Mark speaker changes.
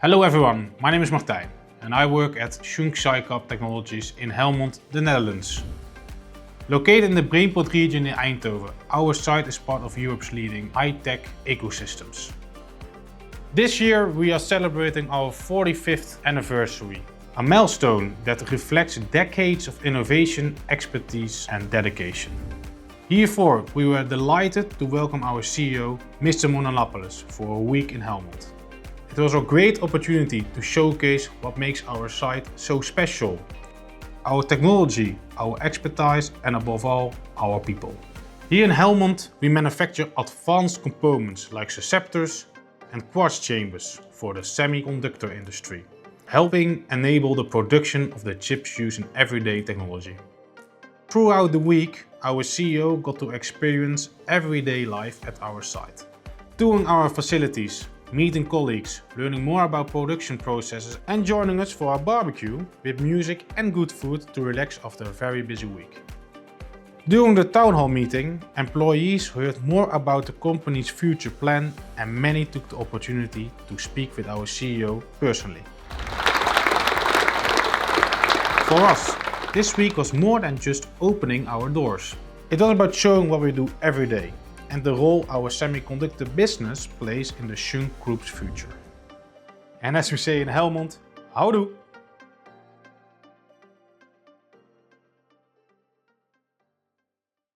Speaker 1: Hello everyone, my name is Martijn and I work at Schunk Sci-Cap Technologies in Helmond, the Netherlands. Located in the Brainport region in Eindhoven, our site is part of Europe's leading high-tech ecosystems. This year we are celebrating our 45th anniversary, a milestone that reflects decades of innovation, expertise and dedication. Therefore, we were delighted to welcome our CEO, Mr. Monalapoulos, for a week in Helmond. It was a great opportunity to showcase what makes our site so special. Our technology, our expertise and above all, our people. Here in Helmond we manufacture advanced components like susceptors and quartz chambers for the semiconductor industry, helping enable the production of the chips used in everyday technology. Throughout the week, our CEO got to experience everyday life at our site. Touring our facilities, meeting colleagues, learning more about production processes and joining us for our barbecue with music and good food to relax after a very busy week. During the town hall meeting, employees heard more about the company's future plan and many took the opportunity to speak with our CEO personally. For us, this week was more than just opening our doors. It was about showing what we do every day and the role our semiconductor business plays in the Schunk Group's future. And as we say in Helmond, houdoe!